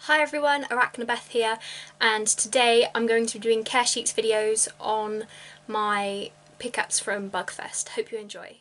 Hi everyone, Arachnobeth here, and today I'm going to be doing Caresheets videos on my pickups from Bugfest. Hope you enjoy.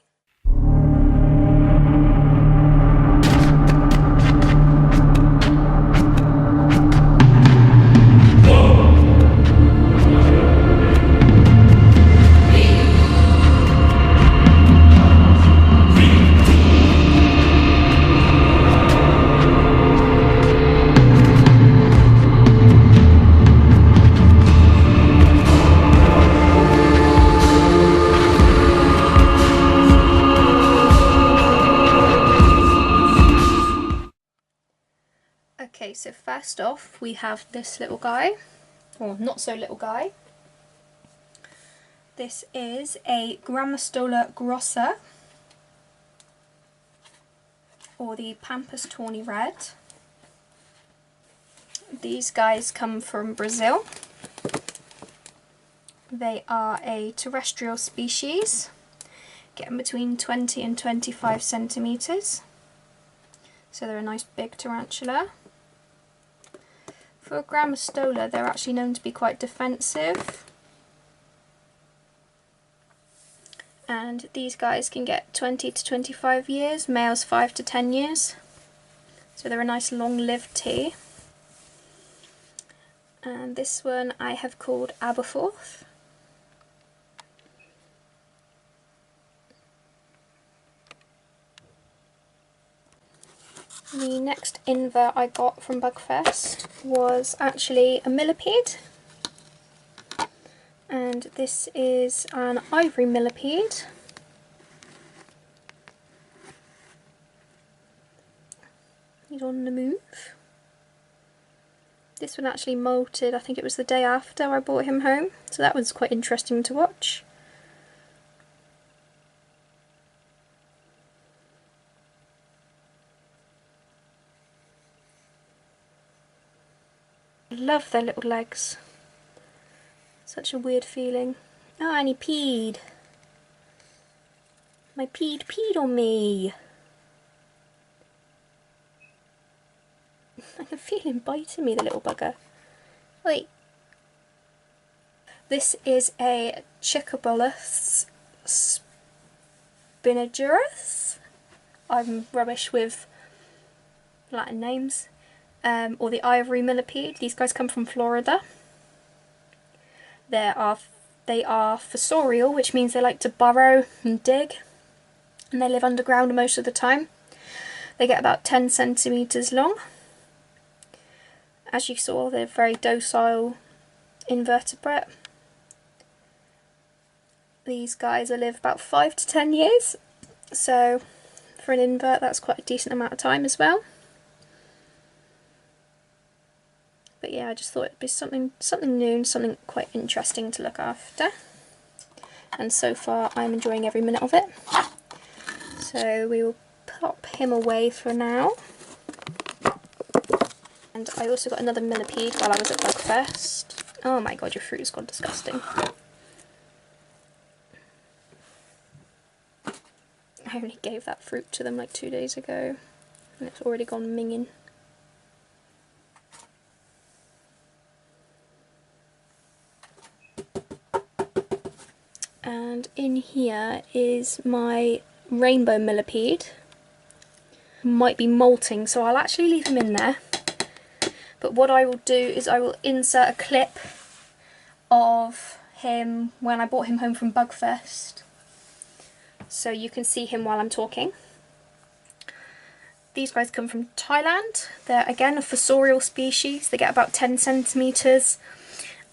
Okay, so first off we have this little guy, or not so little guy. This is a Grammostola grossa, or the pampas tawny red. These guys come from Brazil. They are a terrestrial species, getting between 20 and 25 centimetres. So they're a nice big tarantula. For a Grammostola, they're actually known to be quite defensive. And these guys can get 20 to 25 years, males 5 to 10 years. So they're a nice long-lived tea. And this one I have called Aberforth. The next invert I got from Bugfest was actually a millipede, and this is an ivory millipede. He's on the move. This one actually molted, I think it was the day after I brought him home, so that was quite interesting to watch. I love their little legs. Such a weird feeling. Oh, and he peed. My peed on me. I can feel him biting me, the little bugger. Wait. This is a Chicobolus spinagerus. I'm rubbish with Latin names. Or the ivory millipede. These guys come from Florida. They are fossorial, which means they like to burrow and dig, and they live underground most of the time. They get about 10 centimetres long. As you saw, they're very docile invertebrate. These guys live about 5 to 10 years, so for an invert that's quite a decent amount of time as well. But yeah, I just thought it'd be something new and something quite interesting to look after. And so far I'm enjoying every minute of it. So we will pop him away for now. And I also got another millipede while I was at Bugfest. Oh my god, your fruit's gone disgusting. I only gave that fruit to them like 2 days ago, and it's already gone minging. And in here is my rainbow millipede. Might be molting, so I'll actually leave him in there. But what I will do is I will insert a clip of him when I brought him home from Bugfest, so you can see him while I'm talking. These guys come from Thailand. They're again a fossorial species. They get about 10 centimetres,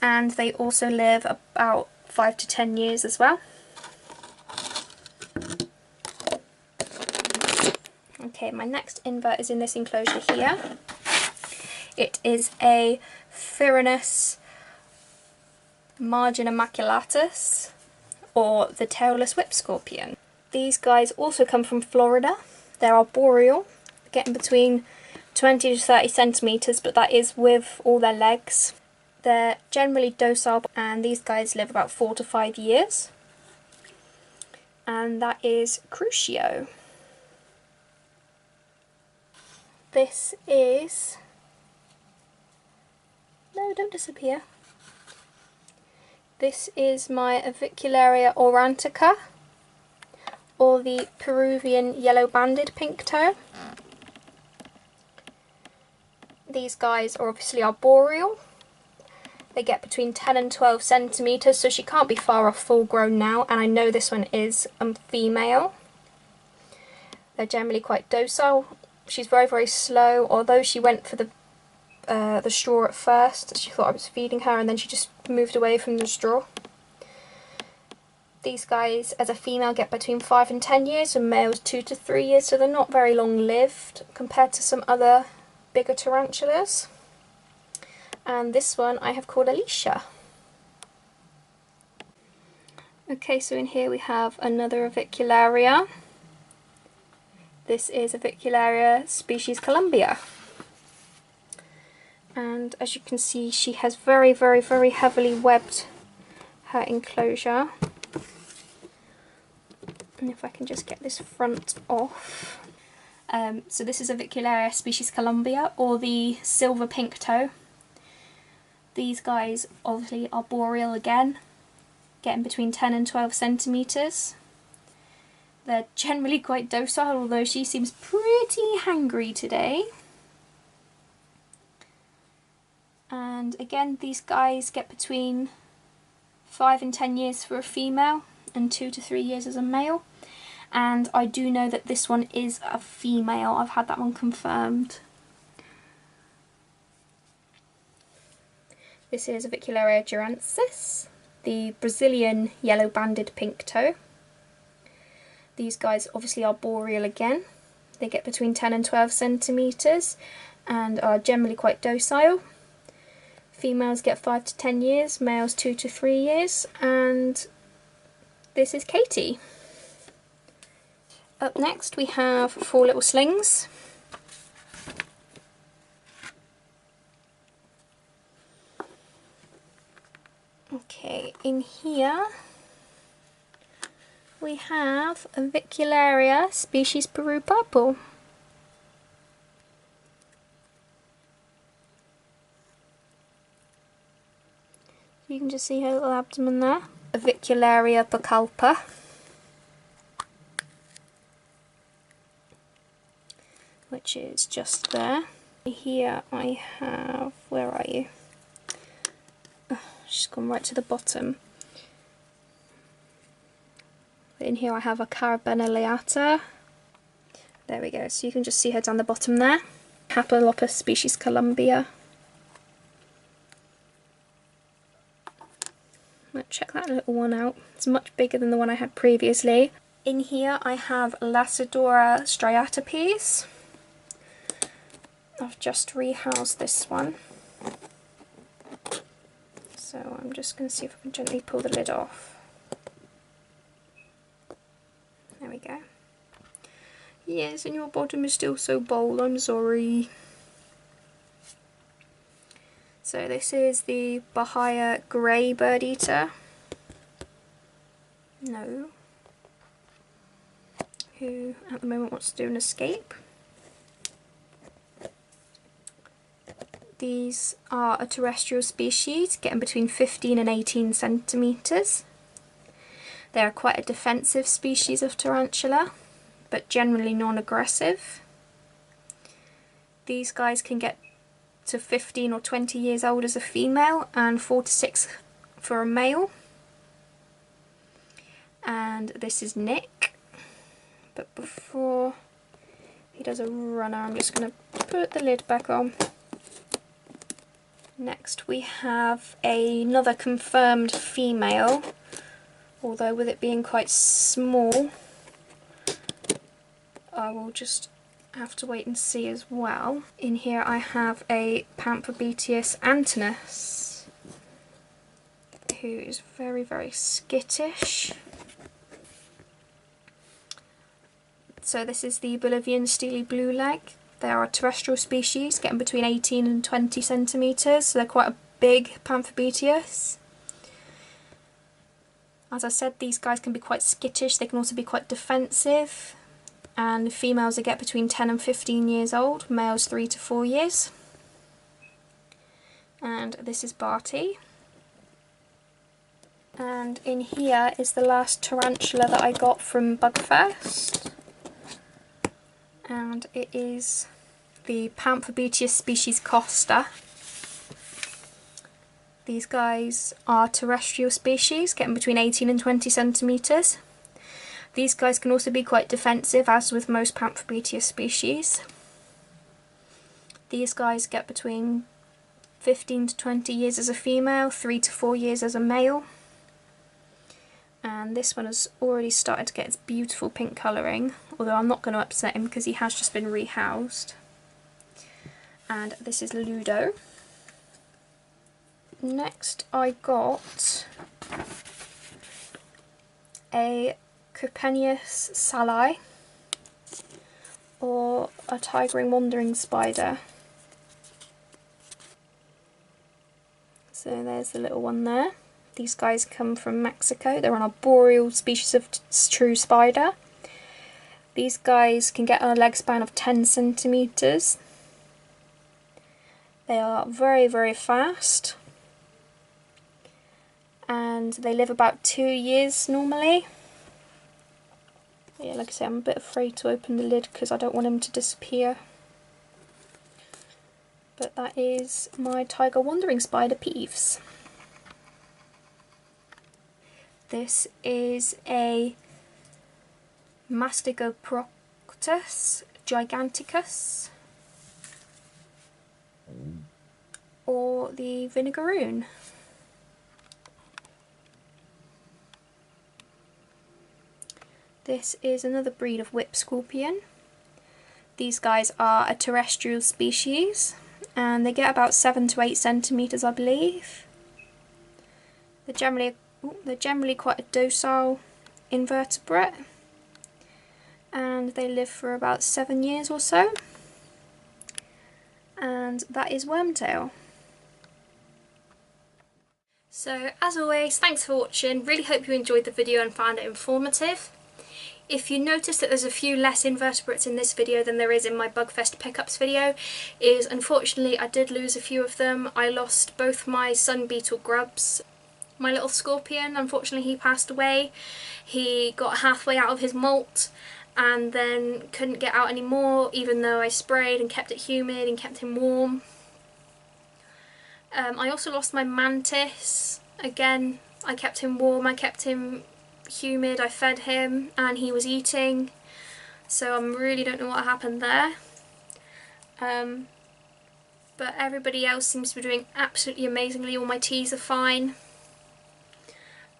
and they also live about 5 to 10 years as well. Okay, my next invert is in this enclosure here. It is a Phirinus margina maculatus, or the tailless whip scorpion. These guys also come from Florida. They're arboreal, getting between 20 to 30 centimetres, but that is with all their legs. They're generally docile, and these guys live about 4 to 5 years. And that is Crucio. This is No, don't disappear. This is my Avicularia aurantica, or the Peruvian yellow-banded pink toe. These guys are obviously arboreal. They get between 10 and 12 centimetres, so she can't be far off full grown now, and I know this one is female. They're generally quite docile. She's very, very slow, although she went for the straw at first. She thought I was feeding her, and then she just moved away from the straw. These guys, as a female, get between 5 and 10 years, and males 2 to 3 years, so they're not very long-lived compared to some other bigger tarantulas. And this one I have called Alicia. Okay, so in here we have another Avicularia. This is Avicularia species Colombia. And as you can see, she has very, very, very heavily webbed her enclosure. And if I can just get this front off. So this is Avicularia species Colombia, or the silver pink toe. These guys obviously are arboreal again, getting between 10 and 12 centimetres. They're generally quite docile, although she seems pretty hangry today. And again, these guys get between 5 and 10 years for a female, and 2 to 3 years as a male. And I do know that this one is a female. I've had that one confirmed. This is Avicularia juruensis, the Brazilian yellow-banded pink toe. These guys obviously are arboreal again. They get between 10 and 12 centimetres and are generally quite docile. Females get 5 to 10 years, males 2 to 3 years, and this is Katie. Up next we have 4 little slings. Okay, in here we have Avicularia species Peru purple. You can just see her little abdomen there. Avicularia baculpa. Which is just there. Here I have, where are you? Oh, she's gone right to the bottom. In here I have a Carabenaleata. There we go, so you can just see her down the bottom there. Papillopus species Colombia. Let's check that little one out. It's much bigger than the one I had previously. In here I have lasiodora striatipes. I've just rehoused this one. So I'm just going to see if I can gently pull the lid off. There we go. Yes, and your bottom is still so bold, I'm sorry. So this is the Bahia grey bird eater. No. Who at the moment wants to do an escape. These are a terrestrial species, getting between 15 and 18 centimetres. They are quite a defensive species of tarantula, but generally non-aggressive. These guys can get to 15 or 20 years old as a female, and 4 to 6 for a male. And this is Nick. But before he does a runner, I'm just going to put the lid back on. Next we have another confirmed female, although with it being quite small I will just have to wait and see as well. In here I have a pamphobeteus Antinous, who is very, very skittish. So this is the Bolivian steely blue leg. They are a terrestrial species, getting between 18 and 20 centimetres, so they're quite a big pamphobeteus. As I said, these guys can be quite skittish, they can also be quite defensive, and females get between 10 and 15 years old, males 3 to 4 years. And this is Barty. And in here is the last tarantula that I got from Bugfest. And it is the Pamphobeteus species Costa. These guys are terrestrial species, getting between 18 and 20 centimetres. These guys can also be quite defensive, as with most Pamphobeteus species. These guys get between 15 to 20 years as a female, 3 to 4 years as a male. And this one has already started to get its beautiful pink colouring, although I'm not going to upset him because he has just been rehoused. And this is Ludo. Next I got a Caresheets sali, or a tigering wandering spider. So there's the little one there. These guys come from Mexico. They're an arboreal species of true spider. These guys can get a leg span of 10 centimetres. They are very, very fast. And they live about 2 years normally. Yeah, like I say, I'm a bit afraid to open the lid because I don't want him to disappear. But that is my tiger wandering spider Peeves. This is a Mastigoproctus giganticus, or the vinegaroon. This is another breed of whip scorpion. These guys are a terrestrial species and they get about 7 to 8 centimetres, I believe. They're generally quite a docile invertebrate, and they live for about 7 years or so. And that is Wormtail. So as always, thanks for watching. Really hope you enjoyed the video and found it informative. If you notice that there's a few less invertebrates in this video than there is in my Bugfest pickups video, is unfortunately I did lose a few of them. I lost both my sun beetle grubs. My little scorpion, unfortunately he passed away. He got halfway out of his molt and then couldn't get out anymore, even though I sprayed and kept it humid and kept him warm. I also lost my mantis. Again, I kept him warm, I kept him humid, I fed him and he was eating, so I really don't know what happened there. But everybody else seems to be doing absolutely amazingly. All my teas are fine.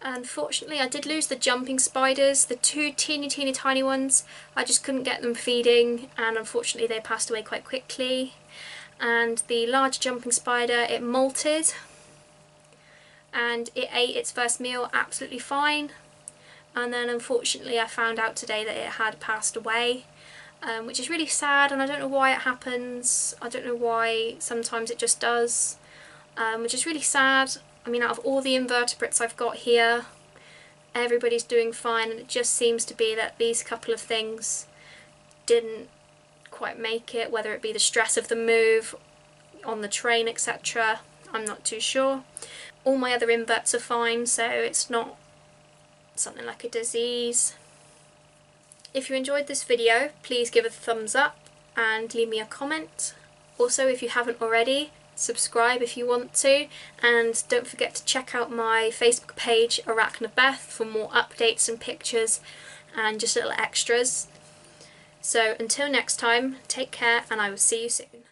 Unfortunately I did lose the jumping spiders, the two teeny tiny ones. I just couldn't get them feeding and unfortunately they passed away quite quickly. And the large jumping spider, it molted and it ate its first meal absolutely fine. And then unfortunately I found out today that it had passed away, which is really sad, and I don't know why it happens. I don't know why, sometimes it just does, which is really sad. I mean, out of all the invertebrates I've got here, everybody's doing fine, and it just seems to be that these couple of things didn't quite make it, whether it be the stress of the move on the train, etc. I'm not too sure. All my other inverts are fine, so it's not something like a disease. If you enjoyed this video, please give it a thumbs up and leave me a comment. Also, if you haven't already, subscribe if you want to, and don't forget to check out my Facebook page Arachnobeth'Pets for more updates and pictures and just little extras. So until next time, take care and I will see you soon.